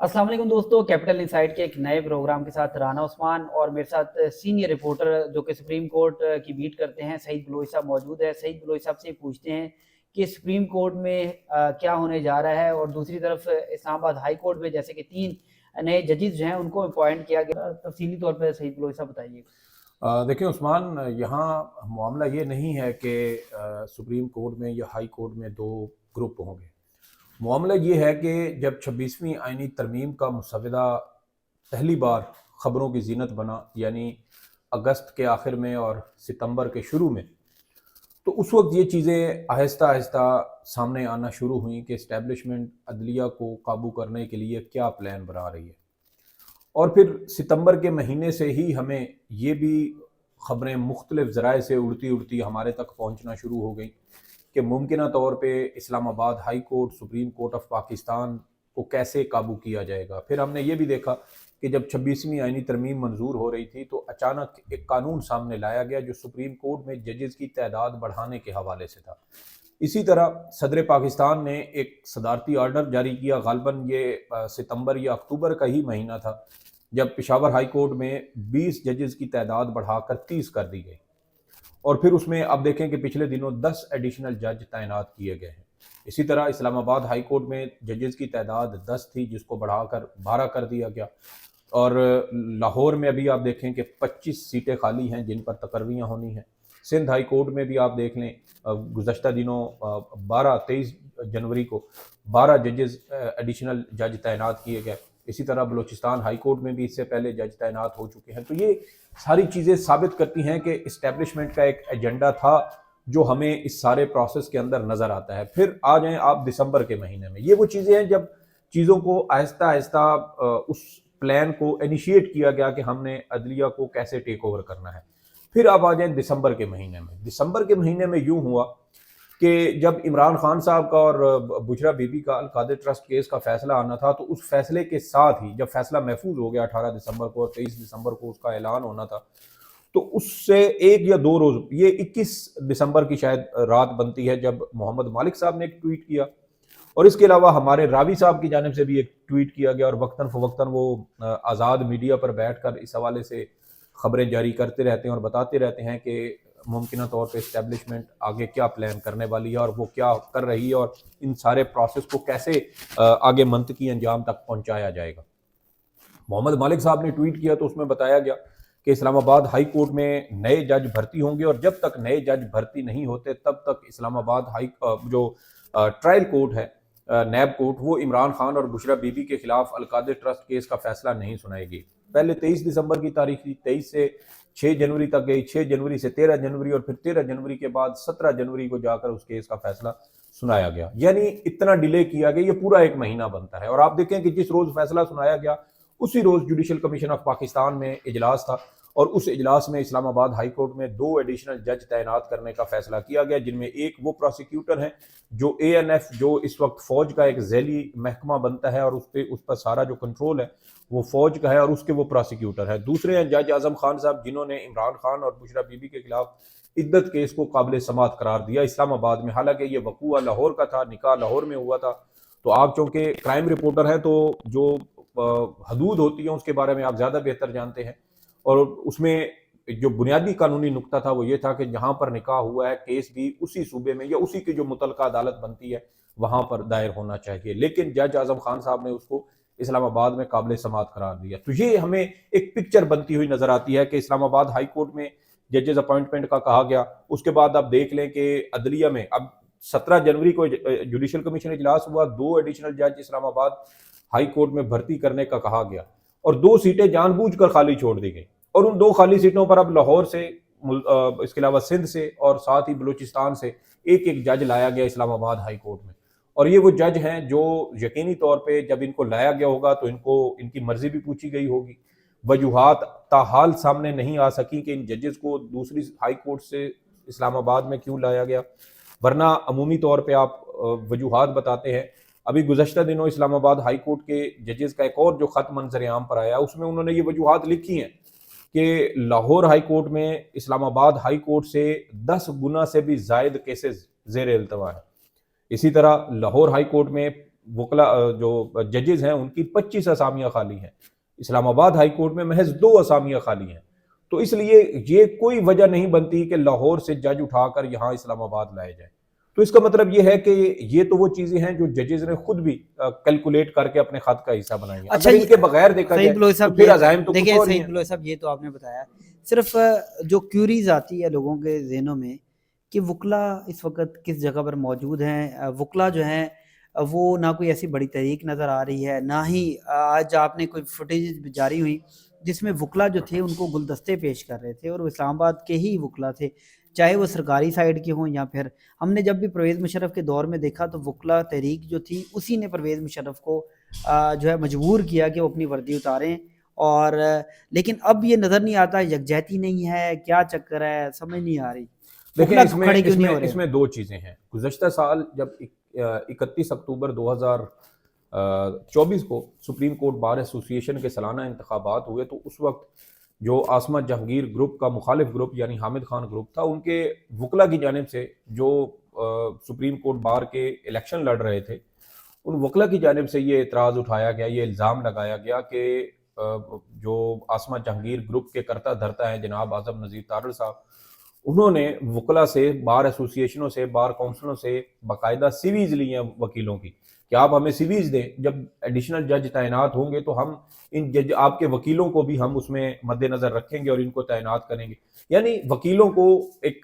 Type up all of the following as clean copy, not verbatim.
अस्सलाम वालेकुम दोस्तों, कैपिटल इनसाइट के एक नए प्रोग्राम के साथ राना उस्मान और मेरे साथ सीनियर रिपोर्टर जो कि सुप्रीम कोर्ट की बीट करते हैं सईद बलोच साहब मौजूद है। सईद बलोच साहब से पूछते हैं कि सुप्रीम कोर्ट में क्या होने जा रहा है और दूसरी तरफ इस्लामाबाद हाई कोर्ट में जैसे कि 3 नए जजेस जो हैं उनको अपॉइंट किया गया। तफसीली तौर पर सईद बलोच साहब बताइए। देखिए उस्मान, यहाँ मामला ये नहीं है कि सुप्रीम कोर्ट में या हाई कोर्ट में दो ग्रुप होंगे। मामला ये है कि जब 26वीं आइनी तरमीम का मुसवदा पहली बार ख़बरों की जीनत बना, यानी अगस्त के आखिर में और सितंबर के शुरू में, तो उस वक्त ये चीज़ें आहिस्ता आहिस्ता सामने आना शुरू हुई कि इस्टेब्लिशमेंट अदलिया को काबू करने के लिए क्या प्लान बना रही है। और फिर सितंबर के महीने से ही हमें ये भी ख़बरें मुख्तलिफ ज़राए से उड़ती उड़ती हमारे तक पहुँचना शुरू हो गई कि मुमकिन तौर पे Islamabad high court, supreme court of Pakistan को कैसे काबू किया जाएगा। फिर हमने ये भी देखा कि जब 26वीं आइनी तरमीम मंजूर हो रही थी तो अचानक एक कानून सामने लाया गया जो सुप्रीम कोर्ट में जजेस की तादाद बढ़ाने के हवाले से था। इसी तरह सदर पाकिस्तान ने एक सदारती आर्डर जारी किया, गालबन ये सितंबर या अक्टूबर का ही महीना था, जब पेशावर हाई कोर्ट में 20 जजेस की तादाद बढ़ाकर 30 कर दी गई। और फिर उसमें अब देखें कि पिछले दिनों 10 एडिशनल जज तैनात किए गए हैं। इसी तरह इस्लामाबाद हाई कोर्ट में जजेस की तादाद 10 थी, जिसको बढ़ाकर 12 कर दिया गया। और लाहौर में अभी आप देखें कि 25 सीटें खाली हैं जिन पर तकर्रियाँ होनी हैं। सिंध हाई कोर्ट में भी आप देख लें, गुज़श्ता दिनों 23 जनवरी को 12 जजेस एडिशनल जज तैनात किए गए। इसी तरह बलूचिस्तान हाई कोर्ट में भी इससे पहले जज तैनात हो चुके हैं। तो ये सारी चीज़ें साबित करती हैं कि इस्टेब्लिशमेंट का एक एजेंडा था जो हमें इस सारे प्रोसेस के अंदर नज़र आता है। फिर आ जाएं आप दिसंबर के महीने में, ये वो चीज़ें हैं जब चीज़ों को आहिस्ता आहिस्ता उस प्लान को इनिशिएट किया गया कि हमने अदलिया को कैसे टेक ओवर करना है। फिर आप आ जाएं दिसंबर के महीने में। दिसंबर के महीने में यूं हुआ कि जब इमरान खान साहब का और बुशरा बीबी का अल-कादिर ट्रस्ट केस का फैसला आना था, तो उस फैसले के साथ ही जब फैसला महफूज हो गया 18 दिसंबर को और 23 दिसंबर को उसका ऐलान होना था, तो उससे एक या दो रोज, ये 21 दिसंबर की शायद रात बनती है, जब मोहम्मद मालिक साहब ने एक ट्वीट किया और इसके अलावा हमारे रावी साहब की जानिब से भी एक ट्वीट किया गया। और वक्तन फवक्तन वो आज़ाद मीडिया पर बैठकर इस हवाले से खबरें जारी करते रहते हैं और बताते रहते हैं कि मुमकिन तौर पर इस्टेब्लिशमेंट आगे क्या प्लान करने वाली है और वो क्या कर रही है और इन सारे प्रोसेस को कैसे आगे मंतकी अंजाम तक पहुंचाया जाएगा। मोहम्मद मालिक साहब ने ट्वीट किया तो उसमें बताया गया कि इस्लामाबाद हाई कोर्ट में नए जज भर्ती होंगे और जब तक नए जज भर्ती नहीं होते तब तक इस्लामाबाद हाई जो ट्रायल कोर्ट है, नैब कोर्ट, वो इमरान खान और बुशरा बीबी के खिलाफ अल-कादिर ट्रस्ट केस का फैसला नहीं सुनाएगी। पहले 23 दिसंबर की तारीख थी, 23 से 6 जनवरी तक गई, 6 जनवरी से 13 जनवरी और फिर 13 जनवरी के बाद 17 जनवरी को जाकर उस केस का फैसला सुनाया गया। यानी इतना डिले किया गया, ये पूरा एक महीना बनता है। और आप देखें कि जिस रोज फैसला सुनाया गया उसी रोज जुडिशल कमीशन ऑफ पाकिस्तान में इजलास था और उस इजलास में इस्लामाबाद हाई कोर्ट में 2 एडिशनल जज तैनात करने का फैसला किया गया, जिनमें एक वो प्रोसिक्यूटर हैं जो ANF, जो इस वक्त फौज का एक झैली महकमा बनता है और उस पर सारा जो कंट्रोल है वो फौज का है और उसके वो प्रोसिक्यूटर है। दूसरे हैं जज आजम खान साहब, जिन्होंने इमरान खान और बुशरा बीबी के खिलाफ इद्दत केस को काबिल समात करार दिया इस्लामाबाद में। हालांकि ये वकूआ लाहौर का था, निकाह लाहौर में हुआ था। तो आप चूंकि क्राइम रिपोर्टर हैं तो जो हदूद होती है उसके बारे में आप ज़्यादा बेहतर जानते हैं। और उसमें जो बुनियादी कानूनी नुक्ता था वो ये था कि जहाँ पर निकाह हुआ है केस भी उसी सूबे में या उसी की जो मुतलका अदालत बनती है वहाँ पर दायर होना चाहिए, लेकिन जज आजम खान साहब ने उसको इस्लामाबाद में काबिल समात करार दिया। तो ये हमें एक पिक्चर बनती हुई नजर आती है कि इस्लामाबाद हाई कोर्ट में जजेस अपॉइंटमेंट का कहा गया। उसके बाद आप देख लें कि अदलिया में अब 17 जनवरी को जुडिशल कमीशन इजलास हुआ, 2 एडिशनल जज इस्लामाबाद हाई कोर्ट में भर्ती करने का कहा गया और 2 सीटें जानबूझकर खाली छोड़ दी गई। और उन 2 खाली सीटों पर अब लाहौर से, इसके अलावा सिंध से और साथ ही बलूचिस्तान से एक एक जज लाया गया इस्लामाबाद हाई कोर्ट में। और ये वो जज हैं जो यकीनी तौर पे जब इनको लाया गया होगा तो इनकी मर्जी भी पूछी गई होगी। वजूहात ताहाल सामने नहीं आ सकी कि इन जजेस को दूसरी हाई कोर्ट से इस्लामाबाद में क्यों लाया गया, वरना अमूमी तौर पर आप वजूहात बताते हैं। अभी गुज़श्ता दिनों इस्लामाबाद हाई कोर्ट के जजेस का एक और जो ख़त मंजर आम पर आया उसमें उन्होंने ये वजूहात लिखी हैं कि लाहौर हाई कोर्ट में इस्लामाबाद हाई कोर्ट से 10 गुना से भी ज़ायद केसेस ज़ेर इल्तवा है। इसी तरह लाहौर हाई कोर्ट में वकला जो जजेस हैं उनकी 25 असामियाँ खाली हैं। इस्लामाबाद हाई कोर्ट में महज 2 असामियाँ खाली हैं। तो इसलिए ये कोई वजह नहीं बनती कि लाहौर से जज उठाकर यहाँ इस्लामाबाद लाए जाए। तो इसका मतलब ये है कि ये तो वो चीजें हैं जो जजेस ने खुद भी कैलकुलेट करके अपने खत का हिस्सा बनाई है। अच्छा, अगर इनके बगैर देखा जाए तो फिर अज़ाइम तो देखिए सईद बलोच साहब, ये तो आपने बताया, सिर्फ जो क्यूरीज आती है लोगों के जहनों में कि वकला इस वक्त किस जगह पर मौजूद हैं। वकला जो हैं वो ना कोई ऐसी बड़ी तहरीक नज़र आ रही है, ना ही आज आपने कोई फुटेज जारी हुई जिसमें वकला जो थे उनको गुलदस्ते पेश कर रहे थे और वो इस्लामाबाद के ही वकला थे, चाहे वो सरकारी साइड के हों या फिर हमने जब भी परवेज़ मुशर्रफ के दौर में देखा तो वकला तहरीक जो थी उसी ने परवेज़ मुशर्रफ को जो है मजबूर किया कि वो अपनी वर्दी उतारें। और लेकिन अब ये नज़र नहीं आता, यकजहती नहीं है, क्या चक्कर है, समझ नहीं आ रही। देखिए इसमें 2 चीज़ें हैं। गुज़श्ता साल जब 31 अक्टूबर 2024 को सुप्रीम कोर्ट बार एसोसिएशन के सालाना इंतखाबात हुए तो उस वक्त जो आसमा जहांगीर ग्रुप का मुखालिफ ग्रुप यानी हामिद खान ग्रुप था, उनके वकला की जानिब से जो सुप्रीम कोर्ट बार के इलेक्शन लड़ रहे थे, उन वकला की जानिब से ये एतराज़ उठाया गया, ये इल्ज़ाम लगाया गया कि जो आसमा जहांगीर ग्रुप के करता धरता है जनाब आज़म नज़ीर तारड़ साहब, उन्होंने वकला से, बार एसोसिएशनों से, बार काउंसिलों से बाकायदा सीवीज़ ली हैं वकीलों की कि आप हमें सीवीज़ दें, जब एडिशनल जज तैनात होंगे तो हम इन जज आपके वकीलों को भी हम उसमें मद्देनज़र रखेंगे और इनको तैनात करेंगे। यानी वकीलों को एक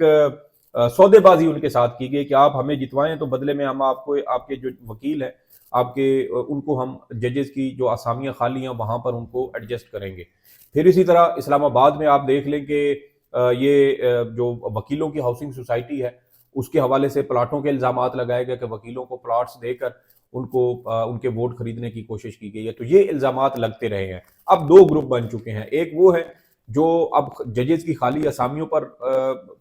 सौदेबाजी उनके साथ की गई कि आप हमें जितवाएं तो बदले में हम आपको, आपके जो वकील हैं आपके, उनको हम जजेस की जो असामियाँ खाली हैं वहाँ पर उनको एडजस्ट करेंगे। फिर इसी तरह इस्लामाबाद में आप देख लें कि ये जो वकीलों की हाउसिंग सोसाइटी है उसके हवाले से प्लाटों के इल्ज़ामात लगाए गए कि वकीलों को प्लाट्स देकर उनको उनके वोट खरीदने की कोशिश की गई है। तो ये इल्ज़ामात लगते रहे हैं। अब 2 ग्रुप बन चुके हैं। एक वो है जो अब जजेस की खाली असामियों पर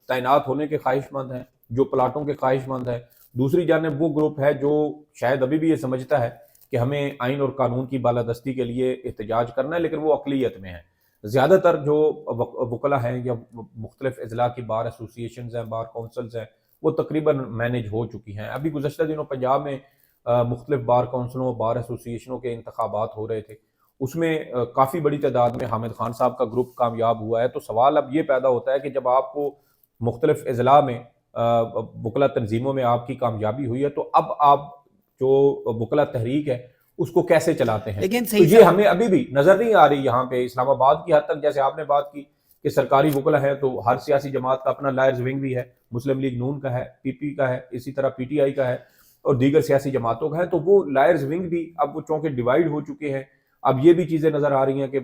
तैनात होने के ख्वाहिशमंद हैं, जो प्लाटों के ख्वाहिशमंद हैं। दूसरी जानिब वो ग्रुप है जो शायद अभी भी ये समझता है कि हमें आइन और कानून की बालादस्ती के लिए एहतजाज करना है, लेकिन वो अक़लियत में है। ज़्यादातर जो वकला हैं या मुख्तलिफ अज़ला की बार एसोसिएशंस हैं, बार काउंसिल्स हैं, वो तकरीबन मैनेज हो चुकी हैं। अभी गुज़श्ता दिनों पंजाब में मुख्तलिफ बार काउंसिलों, बार एसोसिएशनों के इंतखाबात हो रहे थे, उसमें काफ़ी बड़ी तादाद में हामिद खान साहब का ग्रुप कामयाब हुआ है। तो सवाल अब ये पैदा होता है कि जब आपको मुख्तलिफ अज़ला में वकला तंजीमों में आपकी कामयाबी हुई है तो अब आप जो वकला तहरीक है उसको कैसे चलाते हैं। लेकिन तो ये हमें अभी भी नजर नहीं आ रही यहाँ पे इस्लामाबाद की हद तक। जैसे आपने बात की कि सरकारी वकला है तो हर सियासी जमात का अपना लायर्स विंग भी है, मुस्लिम लीग नून का है, पीपी का है, इसी तरह पीटीआई का है और दीगर सियासी जमातों का है। तो वो लायर्स विंग भी अब वो चौंके डिवाइड हो चुके हैं। अब ये भी चीजें नजर आ रही हैं कि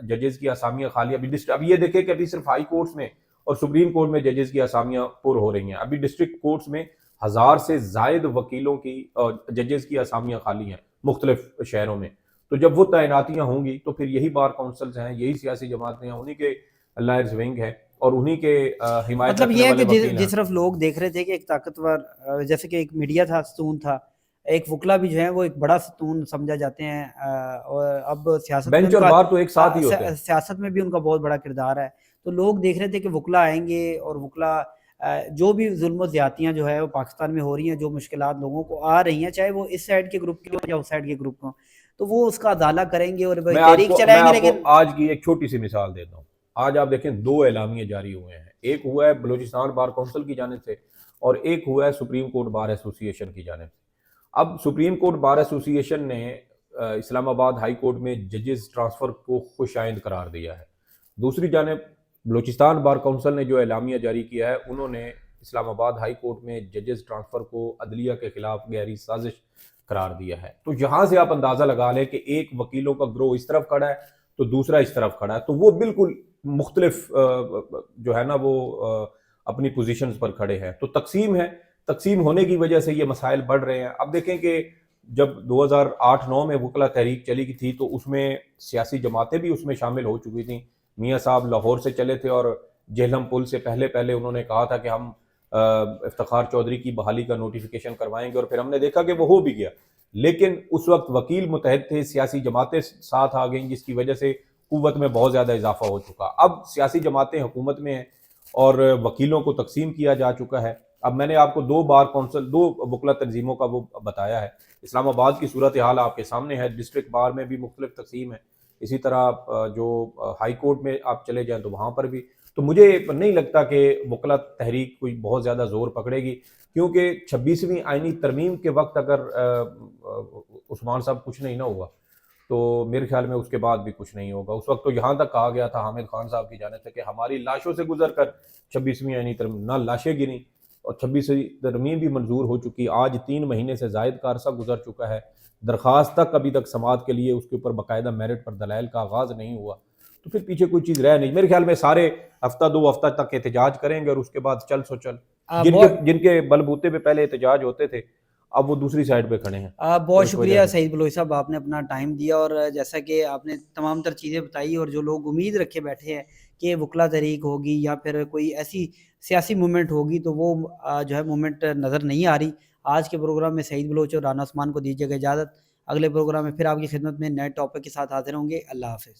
जजेस की असामियां खाली, अब ये देखें कि अभी सिर्फ हाई कोर्ट्स में और सुप्रीम कोर्ट में जजेस की असामियां पुर हो रही हैं। अभी डिस्ट्रिक्ट कोर्ट्स में 1000 से जायद वकीलों की जजेस की असामियां खाली हैं मुख्तलिफ शहरों में। तो जब वो तैनातियां होंगी तो फिर यही बार काउंसिल्स हैं, यही सियासी जमातें हैं, उन्हीं के लायर्स विंग है और उन्हीं के हिमायत मतलब ये है कि जिस तरफ लोग देख रहे थे कि एक ताकतवर, जैसे कि एक मीडिया था, सतून था, एक वकला भी जो है वो एक बड़ा सतून समझा जाते हैं और अब सियासत बेंच और बार तो एक साथ ही होते हैं। सियासत में भी उनका बहुत बड़ा किरदार है। तो लोग देख रहे थे कि वकला आएंगे और वकला जो भी जुल्म ज़्यादतियाँ जो है वो पाकिस्तान में हो रही हैं, जो मुश्किलात लोगों को आ रही हैं, चाहे वो इस साइड के ग्रुप की हो या उस साइड के ग्रुप को, तो वो उसका अदाला करेंगे और तहरीक चलाएंगे। लेकिन आज की एक छोटी सी मिसाल देता हूँ। आज आप देखें 2 एलामिये जारी हुए हैं, एक हुआ है बलूचिस्तान बार काउंसिल की जानिब से और एक हुआ है सुप्रीम कोर्ट बार एसोसिएशन की जानिब से। अब सुप्रीम कोर्ट बार एसोसिएशन ने इस्लामाबाद हाई कोर्ट में जजेस ट्रांसफ़र को खुशाइंद करार दिया है। दूसरी जानिब बलूचिस्तान बार काउंसिल ने जो एलामिया जारी किया है, उन्होंने इस्लामाबाद हाई कोर्ट में जजेस ट्रांसफ़र को अदलिया के खिलाफ गहरी साजिश करार दिया है। तो यहाँ से आप अंदाज़ा लगा लें कि एक वकीलों का ग्रोह इस तरफ खड़ा है तो दूसरा इस तरफ खड़ा है, तो वो बिल्कुल मुख्तलिफ जो है ना वो अपनी पोजीशंस पर खड़े हैं। तो तकसीम है, तकसीम होने की वजह से ये मसाइल बढ़ रहे हैं। अब देखें कि जब 2008-9 में वकला तहरीक चली थी तो उसमें सियासी जमातें भी उसमें शामिल हो चुकी थी। मियाँ साहब लाहौर से चले थे और जेहलम पुल से पहले पहले उन्होंने कहा था कि हम इफ्तिखार चौधरी की बहाली का नोटिफिकेशन करवाएंगे और फिर हमने देखा कि वो हो भी गया। लेकिन उस वक्त वकील मुतहद थे, सियासी जमातें साथ आ गईं, जिसकी वजह से कुव्वत में बहुत ज़्यादा इजाफा हो चुका। अब सियासी जमातें हुकूमत में हैं और वकीलों को तकसीम किया जा चुका है। अब मैंने आपको 2 बार कौंसल 2 वकला तंजीमों का वो बताया है। इस्लामाबाद की सूरत हाल आपके सामने है, डिस्ट्रिक्ट बार में भी मुख्तलिफ तकसीम है, इसी तरह जो हाई कोर्ट में आप चले जाएँ तो वहाँ पर भी। तो मुझे नहीं लगता कि वकला तहरीक कोई बहुत ज़्यादा ज़ोर पकड़ेगी, क्योंकि 26वीं आइनी तरमीम के वक्त अगर उस्मान साहब कुछ नहीं ना हुआ तो मेरे ख्याल में उसके बाद भी कुछ नहीं होगा। उस वक्त तो यहाँ तक कहा गया था हामिद खान साहब की जानिब से कि हमारी लाशों से गुजर कर 26वीं आइनी तरमीम, ना लाशें गिरी और 26वीं तरमीम भी मंजूर हो चुकी। आज 3 महीने से ज़ायद का अरसा गुजर चुका है, दरख्वास्त तक अभी तक समात के लिए उसके ऊपर बाकायदा मेरिट पर दलाइल का आगाज़ नहीं हुआ, तो फिर पीछे कोई चीज़ रह नहीं। मेरे ख्याल में सारे हफ्ता 2 हफ्ता तक एहतजाज करेंगे और उसके बाद चल सो चल। जिनके बहुत जिनके बलबूते पे पहले एहतजाज होते थे, अब वो दूसरी साइड पे खड़े हैं। तो बहुत इस वजह शुक्रिया से सईद बलोच साहब, आपने अपना टाइम दिया और जैसा कि आपने तमाम तर चीज़ें बताई और जो लोग उम्मीद रखे बैठे हैं कि वकला तहरीक होगी या फिर कोई ऐसी सियासी मूवमेंट होगी, तो वो जो है मूवमेंट नज़र नहीं आ रही। आज के प्रोग्राम में सईद बलोच और राना उस्मान को दीजिएगा इजाज़त। अगले प्रोग्राम में फिर आपकी खिदमत में नए टॉपिक के साथ हाजिर होंगे। अल्लाह हाफ़िज़।